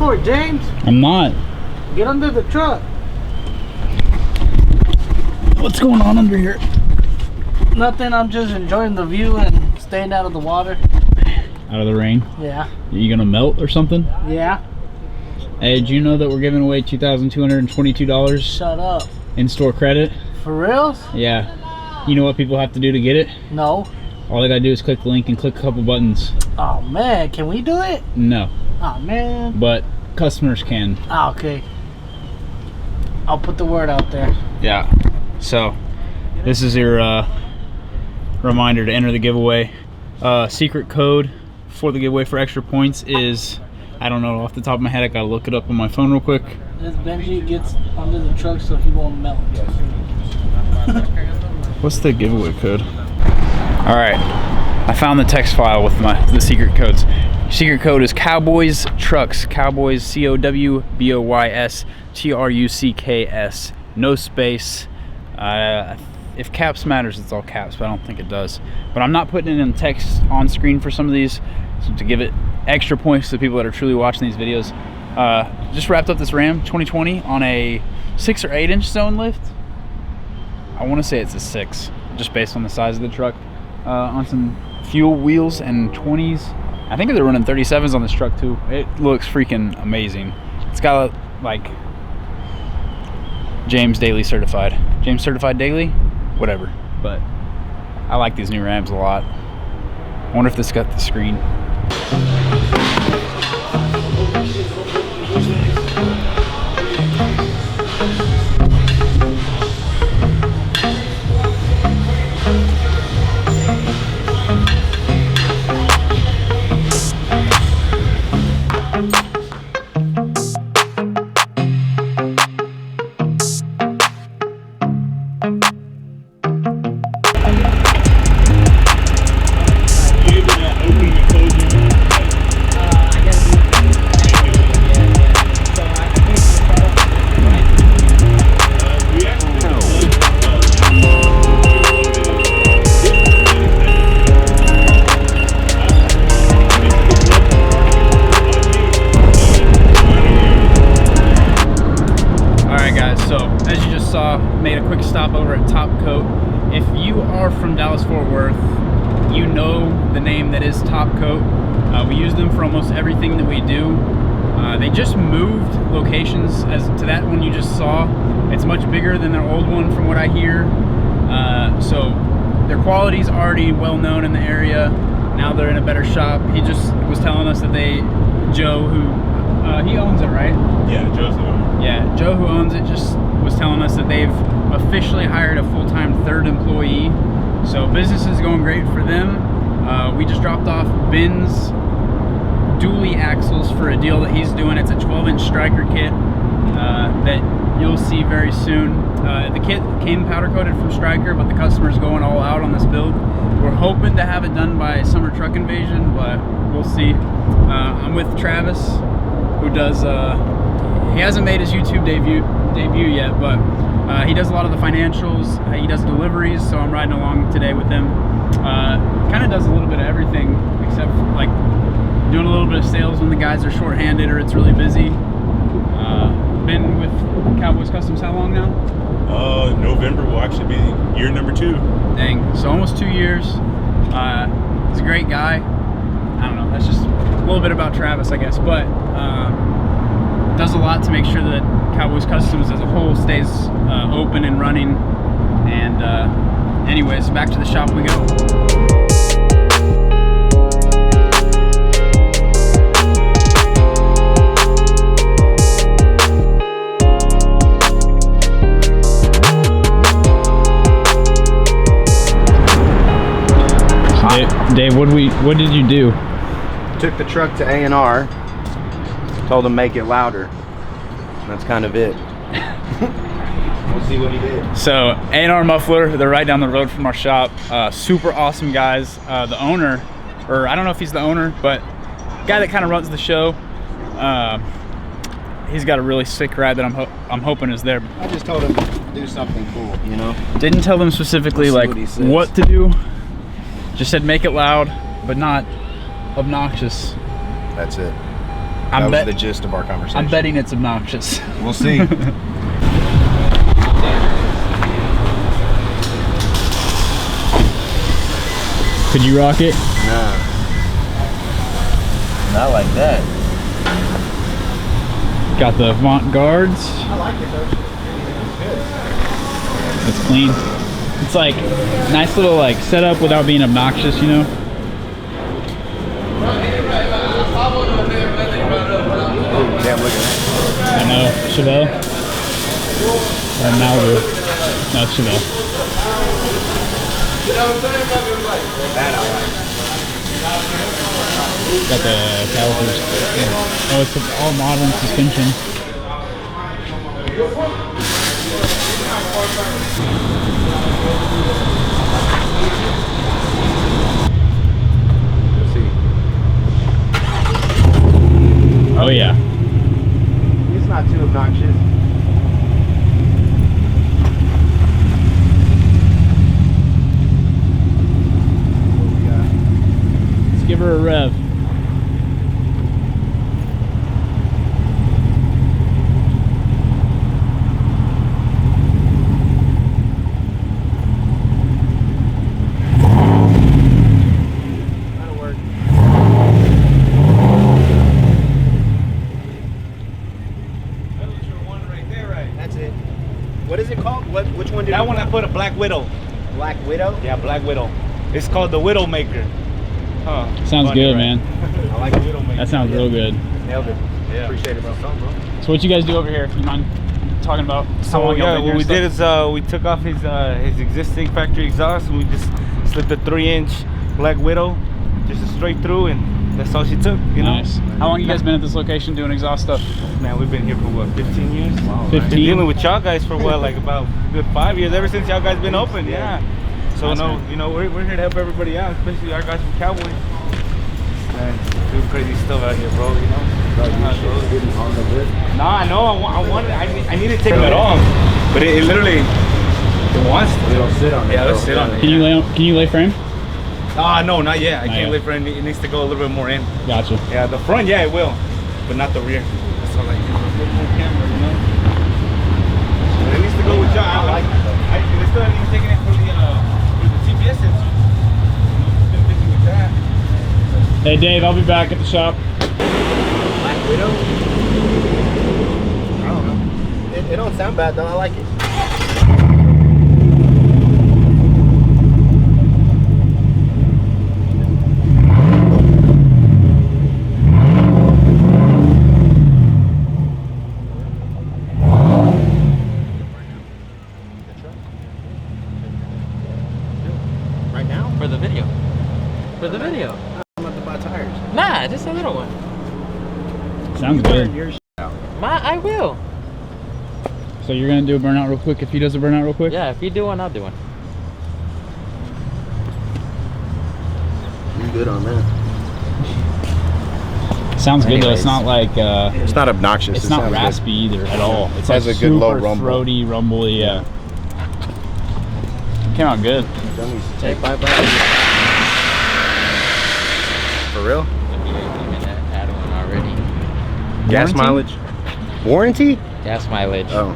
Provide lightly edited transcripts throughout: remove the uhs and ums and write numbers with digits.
for it, James? I'm not. Get under the truck. What's going on under here? Nothing, I'm just enjoying the view and staying out of the water. Out of the rain? Yeah. Are you gonna melt or something? Yeah. Hey, did you know that we're giving away $2,222 Shut up. in-store credit? For reals? Yeah. You know what people have to do to get it? No. All they gotta do is click the link and click a couple buttons. Oh man, can we do it? No. Oh man. But customers can. Oh, okay. I'll put the word out there. Yeah. So, this is your reminder to enter the giveaway. Secret code for the giveaway for extra points is, I don't know off the top of my head, I gotta look it up on my phone real quick. This Benji gets under the truck so he won't melt. What's the giveaway code? All right, I found the text file with the secret codes. Secret code is Cowboys Trucks. Cowboys, Cowboys Trucks. No space. If caps matters, it's all caps, but I don't think it does. But I'm not putting it in text on screen for some of these, so to give it extra points to the people that are truly watching these videos. Just wrapped up this Ram 2020 on a 6 or 8 inch zone lift. I want to say it's a 6, just based on the size of the truck. On some fuel wheels and 20s. I think they're running 37s on this truck too. It looks freaking amazing. It's got like James Daily certified. James certified daily? Whatever. But I like these new Rams a lot. I wonder if this got the screen. Made a quick stop over at Top Coat. If you are from Dallas-Fort Worth, you know the name that is Top Coat. We use them for almost everything that we do. They just moved locations. As to that one you just saw, it's much bigger than their old one from what I hear. So their quality is already well known in the area. Now they're in a better shop. He just was telling us that Joe, who he owns it, right? Yeah, Joe's the owner. Yeah, Joe, who owns it, just was telling us that they've officially hired a full-time 3rd employee. So business is going great for them. We just dropped off Ben's dually axles for a deal that he's doing. It's a 12-inch striker kit that you'll see very soon. The kit came powder coated from Striker, but the customer's going all out on this build. We're hoping to have it done by Summer Truck Invasion, but we'll see. I'm with Travis, who does, he hasn't made his YouTube debut yet, but he does a lot of the financials. He does deliveries, so I'm riding along today with him. Kind of does a little bit of everything, except for, like, doing a little bit of sales when the guys are short-handed or it's really busy. Been with Cowboys Customs how long now? November will actually be year number 2. Dang, so almost 2 years. He's a great guy. I don't know, that's just a little bit about Travis, I guess, but does a lot to make sure that Cowboys Customs as a whole stays open and running. And anyways, back to the shop we go. Dave, what did you do? Took the truck to A&R, told him make it louder. That's kind of it. We'll see what he did. So A&R Muffler, they're right down the road from our shop. Super awesome guys. The owner, or I don't know if he's the owner, but guy that kind of runs the show. He's got a really sick ride that I'm hoping is there. I just told him to do something cool, you know. Didn't tell them specifically like what to do. Just said make it loud, but not obnoxious. That's it. That was the gist of our conversation. I'm betting it's obnoxious. We'll see. Could you rock it? Nah. Not like that. Got the avant guards. I like it though. It's clean. It's like nice little like setup without being obnoxious, you know. Yeah, look at that. I know. Chevelle. Or Malibu. No, it's Chevelle. That I like. Got the calipers. Oh, it's all modern suspension. Oh yeah. It's not too obnoxious. Let's give her a rev. That'll work. That's it. What is it called? Which one did That one I put a Blackwidow. Black Widow? Yeah, Blackwidow. It's called the Widowmaker. Huh. Sounds Funny, good, right? man. I like the Widowmaker. That sounds real good. Nailed it. Yeah. Appreciate it, bro. So what you guys do over here? You mind talking about how So long y'all yeah, been here what we and did stuff? is we took off his existing factory exhaust and we just slipped a 3-inch Black Widow just straight through, and that's all she took. You know. Nice. How long you guys been at this location doing exhaust stuff? Man, we've been here for what, 15 years? Wow, 15? Been dealing with y'all guys for what, like about good 5 years, ever since y'all guys been open. Yeah. So Nice, no, man. you know, we're here to help everybody out, especially our guys from Cowboys. Man, doing crazy stuff out here, bro. You know. Nah, I know. I need to take it off, but it literally it wants to. It'll sit on it. Yeah, let's sit on it. Can you lay frame? No, not yet. I Not can't yet. wait for it. It needs to go a little bit more in. Gotcha. Yeah, the front, yeah, it will, but not the rear. That's all I need. A little more camera, you know. But it needs to go with y'all. I like it. They still haven't even taken it for the GPS sensor. Just been busy with that. Hey Dave, I'll be back at the shop. Black Widow? I don't know. It don't sound bad though. I like it. Right now? For the video. For the video. I'm about to buy tires. Nah, just a little one. Sounds good. Your out. I will. So you're gonna do a burnout real quick if he does a burnout real quick? Yeah, if you do one, I'll do one. You good on that? Sounds good though. Anyways. It's not like It's not obnoxious. it's It not sounds good. raspy either at all. It's Has like a good low super rumble. throaty, rumbly. Yeah. Came out good. Take 5 bucks. For real? Had one already. Gas Warranty? mileage? Warranty? Gas mileage. Oh.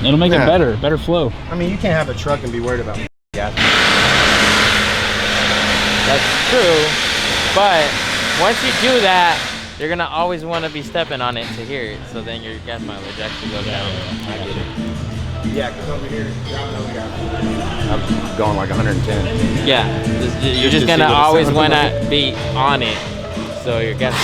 It'll make Yeah. it better flow. I mean, you can't have a truck and be worried about gas. That's true. But once you do that, you're gonna always want to be stepping on it to hear it. So then your gas mileage actually goes down. I get it. Yeah, because over here, driving over here, I'm going like 110. Yeah, you're just to gonna see what it always sounds want like. to be on it. So your gas